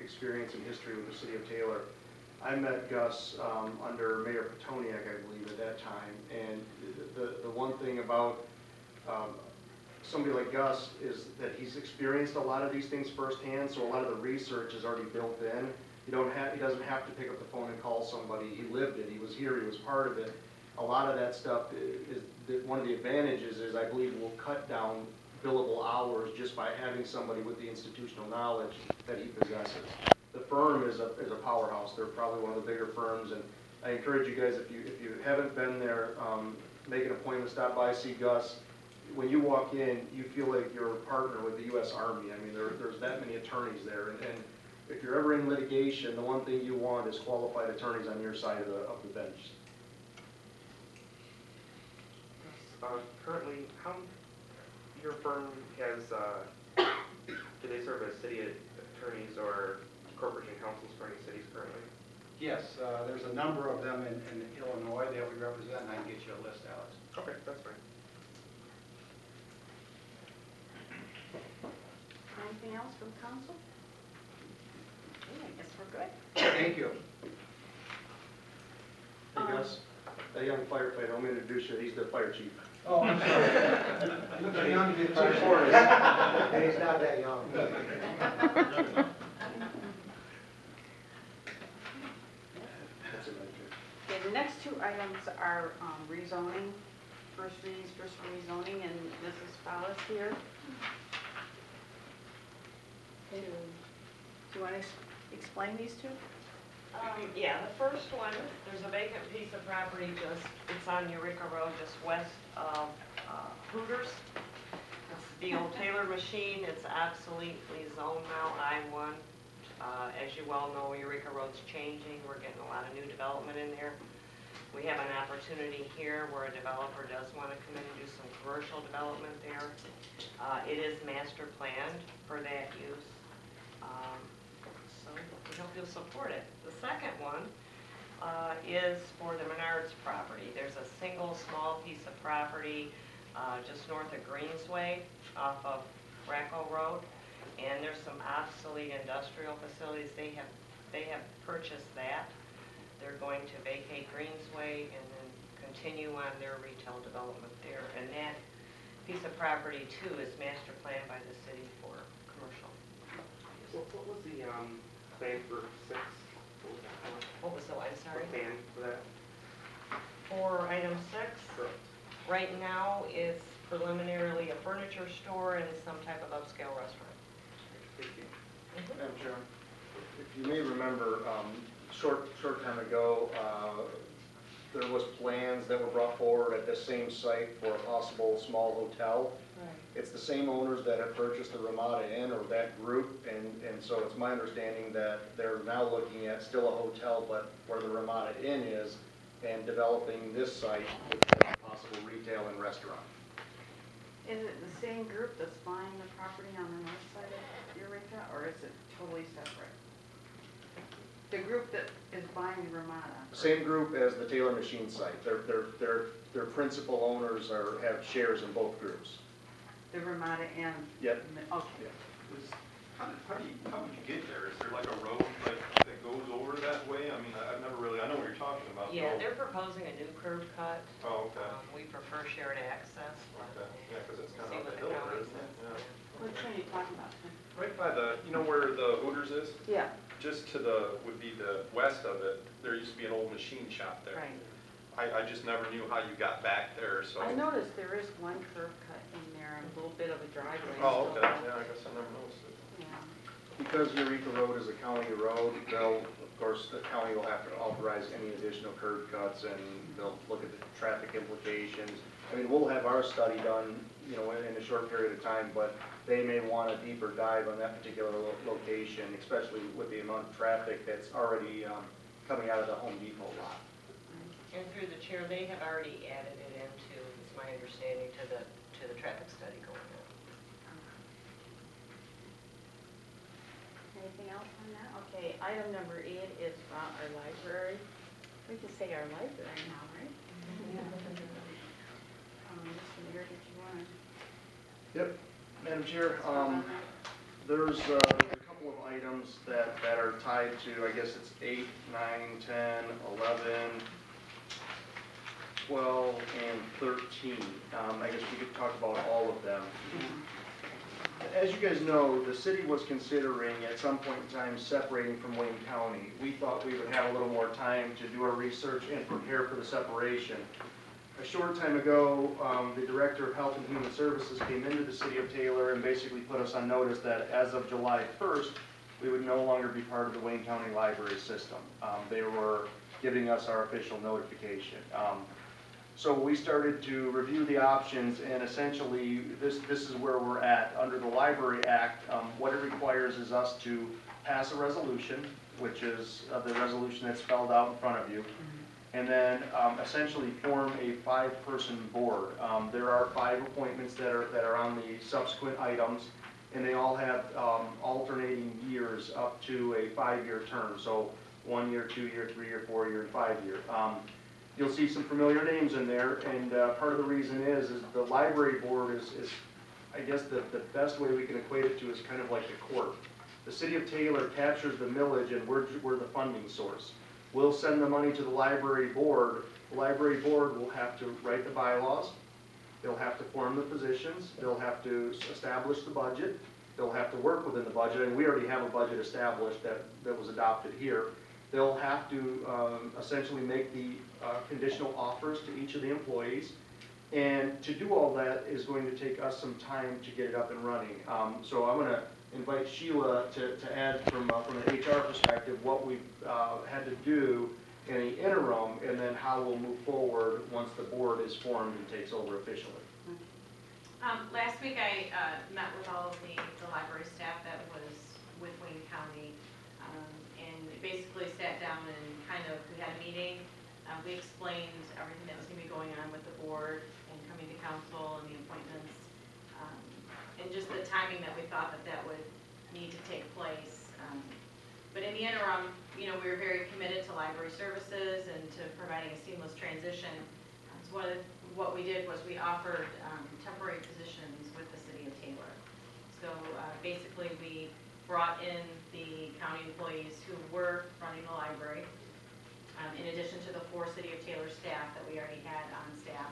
experience and history with the city of Taylor. I met Gus under Mayor Petoniak, I believe, at that time, and the one thing about somebody like Gus is that he's experienced a lot of these things firsthand, so a lot of the research is already built in. He doesn't have to pick up the phone and call somebody. He lived it. He was here. He was part of it. A lot of that stuff is one of the advantages is I believe will cut down billable hours just by having somebody with the institutional knowledge that he possesses. The firm is a powerhouse. They're probably one of the bigger firms, and I encourage you guys, if you haven't been there, make an appointment, stop by, see Gus. When you walk in, you feel like you're a partner with the U.S. Army. I mean, there's that many attorneys there, and if you're ever in litigation, the one thing you want is qualified attorneys on your side of the bench. Currently, your firm has, do they serve as city attorneys or corporation counsels for any cities currently? Yes, there's a number of them in Illinois that we represent, and I can get you a list, Alex. Okay, that's fine. Anything else from council? Okay, I guess we're good. Thank you. Hey Gus, that young firefighter, I'm going to introduce you. He's the fire chief. Oh, I'm sorry. You look too young to be a firefighter. And he's not that young. Okay, the next two items are rezoning, first readings, first rezoning, and Mrs. Fowles here. Do you want to explain these two? Yeah, the first one, there's a vacant piece of property it's on Eureka Road, just west of Hooters. It's the old Taylor machine. It's obsoletely zoned now, I-1. As you well know, Eureka Road's changing. We're getting a lot of new development in there. We have an opportunity here where a developer does want to come in and do some commercial development there. It is master planned for that use. So we hope you'll support it. The second one is for the Menards property. There's a single small piece of property just north of Greensway off of Racco Road, and there's some obsolete industrial facilities. They have purchased that. They're going to vacate Greensway and then continue on their retail development there. And that piece of property too is master planned by the city for commercial. What was the plan for 6? What was the, I'm sorry? Plan for that? For item 6? Correct. Right now, it's preliminarily a furniture store and some type of upscale restaurant. Thank you. Madam Chair, if you may remember, short time ago, there was plans that were brought forward at the same site for a possible small hotel. Right. It's the same owners that have purchased the Ramada Inn, or that group, and so it's my understanding that they're now looking at still a hotel, but where the Ramada Inn is, and developing this site with possible retail and restaurant. Is it the same group that's buying the property on the north side of Eureka, or is it totally separate? The group that is buying the Ramada? Same group as the Taylor Machine site. Their principal owners have shares in both groups. The Ramada and? Yep. Okay. Yeah. How would you get there? Is there like a road that goes over that way? I mean, I've never really, I know what you're talking about. Yeah, they're proposing a new curb cut. Oh, okay. We prefer shared access. Okay, yeah, because it's kind See of what up the the hill county there, isn't it? says. Yeah. Which one are you talking about? Right by the, you know where the Hooters is? Yeah. Just to the, would be the west of it, there used to be an old machine shop there. Right. I just never knew how you got back there, so. I noticed there is one curb cut in there, and a little bit of a driveway. Oh, still okay, left. yeah, I guess I never noticed it. Yeah. Because Eureka Road is a county road, of course, the county will have to authorize any additional curb cuts, and they'll look at the traffic implications. I mean, we'll have our study done, you know, in a short period of time, but they may want a deeper dive on that particular location, especially with the amount of traffic that's already coming out of the Home Depot lot. And through the chair, they have already added it into, it's my understanding, to the traffic study going on. Anything else on that? Okay, item number 8 is about our library. We can say our library now, right? Mr. Mayor, did you want to? Yep, Madam Chair, there's a couple couple of items that are tied to, I guess it's 8, 9, 10, 11, 12, and 13. I guess we could talk about all of them. As you guys know, the city was considering at some point in time separating from Wayne County. We thought we would have a little more time to do our research and prepare for the separation. A short time ago, the Director of Health and Human Services came into the city of Taylor and basically put us on notice that as of July 1st, we would no longer be part of the Wayne County library system. They were giving us our official notification. So we started to review the options, and essentially this is where we're at. Under the Library Act, what it requires is us to pass a resolution, which is the resolution that's spelled out in front of you, and then essentially form a 5-person board. There are 5 appointments that are on the subsequent items, and they all have alternating years up to a 5-year term. So 1 year, 2 year, 3 year, 4 year, and 5 year. You'll see some familiar names in there, and part of the reason is the library board is I guess the best way we can equate it to is kind of like the court. The city of Taylor captures the millage, and we're the funding source. We'll send the money to the library board. The library board will have to write the bylaws. They'll have to form the positions. They'll have to establish the budget. They'll have to work within the budget, and we already have a budget established that was adopted here. They'll have to essentially make the conditional offers to each of the employees. And to do all that is going to take us some time to get it up and running. So I'm going to invite Sheila to add from an HR perspective what we've had to do in the interim, and then how we'll move forward once the board is formed and takes over officially. Last week I met with all of the library staff that was with Wayne County, and basically sat down and we had a meeting. We explained everything that was going to be going on with the board and coming to council and the appointments, and just the timing that we thought that would need to take place. But in the interim, we were very committed to library services and to providing a seamless transition. So what we did was we offered temporary positions with the city of Taylor. So basically we brought in the county employees who were running the library, in addition to the 4 City of Taylor staff that we already had on staff.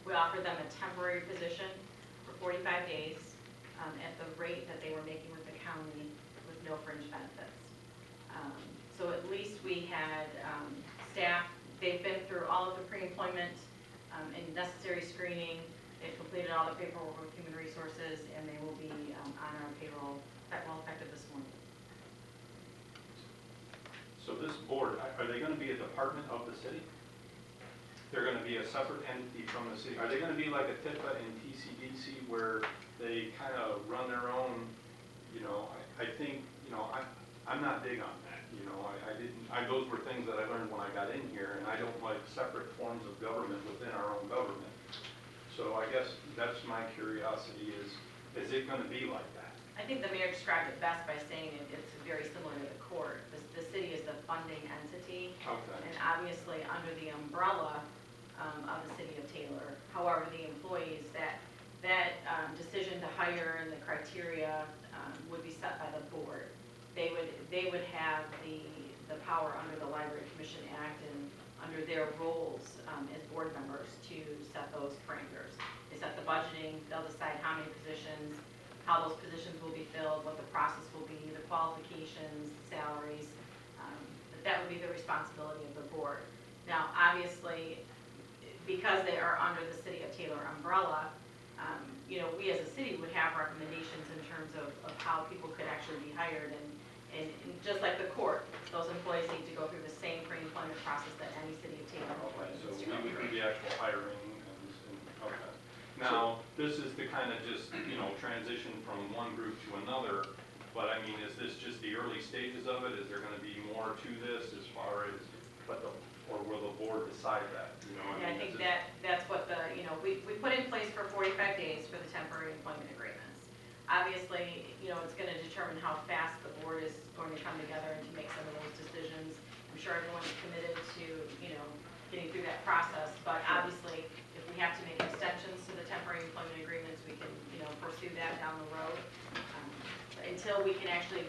We offered them a temporary position for 45 days at the rate that they were making with the county with no fringe benefits. So at least we had staff. They've been through all of the pre-employment and necessary screening. They've completed all the paperwork with Human Resources, and they will be on our payroll, effective this morning. So this board, are they going to be a department of the city? They're going to be a separate entity from the city? Are they going to be like a TIFA and TCDC where they kind of run their own, I think, I'm not big on that. Those were things that I learned when I got in here, and I don't like separate forms of government within our own government. So I guess that's my curiosity is it going to be like that? I think the mayor described it best by saying it's very similar to the court. The city is the funding entity, Okay. and obviously under the umbrella of the city of Taylor. However, the employees, that decision to hire and the criteria would be set by the board. They would have the power under the Library Commission Act and under their roles as board members to set those parameters. They set the budgeting. They'll decide how many positions, how those positions will be filled, what the process will be, the qualifications, salaries. But that would be the responsibility of the board. Now, obviously, because they are under the City of Taylor umbrella, we as a city would have recommendations in terms of how people could actually be hired. And just like the court, those employees need to go through the same pre-employment process that any City of Taylor employee So needs to we go would through. do the actual hiring okay. Now, this is the kind of just, transition from one group to another, but I mean, is this just the early stages of it? Is there gonna be more to this as far as, or will the board decide that? Yeah, I think that's what we put in place for 45 days for the temporary employment agreements. Obviously, it's going to determine how fast the board is going to come together and to make some of those decisions. I'm sure everyone's committed to, getting through that process, but obviously, if we have to make extensions to the temporary employment agreements, we can, pursue that down the road. Until we can actually,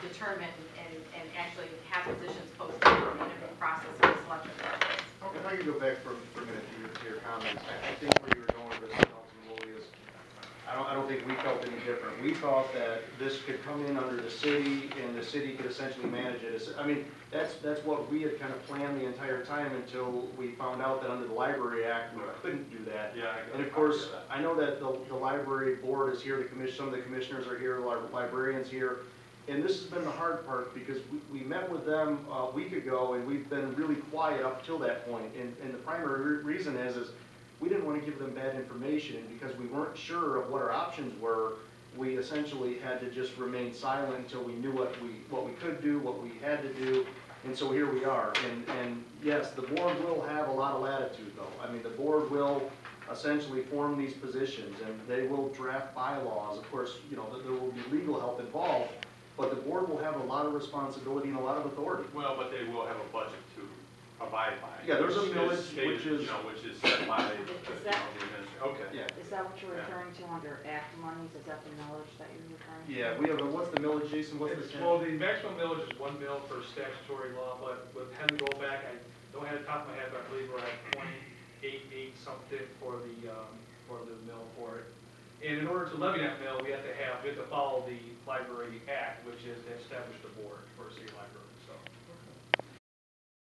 determine and actually have positions posted for the interview process and selection process. If I could go back for a minute to your comments, I think where you were going with this, Councilman Woolley, is I don't think we felt any different. We thought that this could come in under the city and the city could essentially manage it. I mean, that's what we had kind of planned the entire time until we found out that under the Library Act, we couldn't do that. Yeah. And of course, I know that the library board is here, some of the commissioners are here, the librarians here. And this has been the hard part because we met with them a week ago and we've been really quiet up till that point. And the primary reason is we didn't want to give them bad information, and because we weren't sure of what our options were, we essentially had to just remain silent until we knew what we could do, what we had to do. And so here we are. And yes, the board will have a lot of latitude though. I mean, the board will essentially form these positions and they will draft bylaws. Of course, you know, there will be legal help involved, but the board will have a lot of responsibility and a lot of authority. Well, but they will have a budget to abide by. Yeah, there's a which millage, is stated, which is- you know, which is set by the Is that- administrator. Okay. Yeah. Is that what you're Yeah. referring to under act monies? Is that the millage that you're referring to? Yeah, we have what's the millage, Jason? What's the? Well, the maximum millage is 1 mil per statutory law, but with having to go back, I don't have the top of my head, but I believe we're at 0.88 something for the mill for it. And in order to levy that mill, we have to follow the Library Act, which is to establish the board for a city library.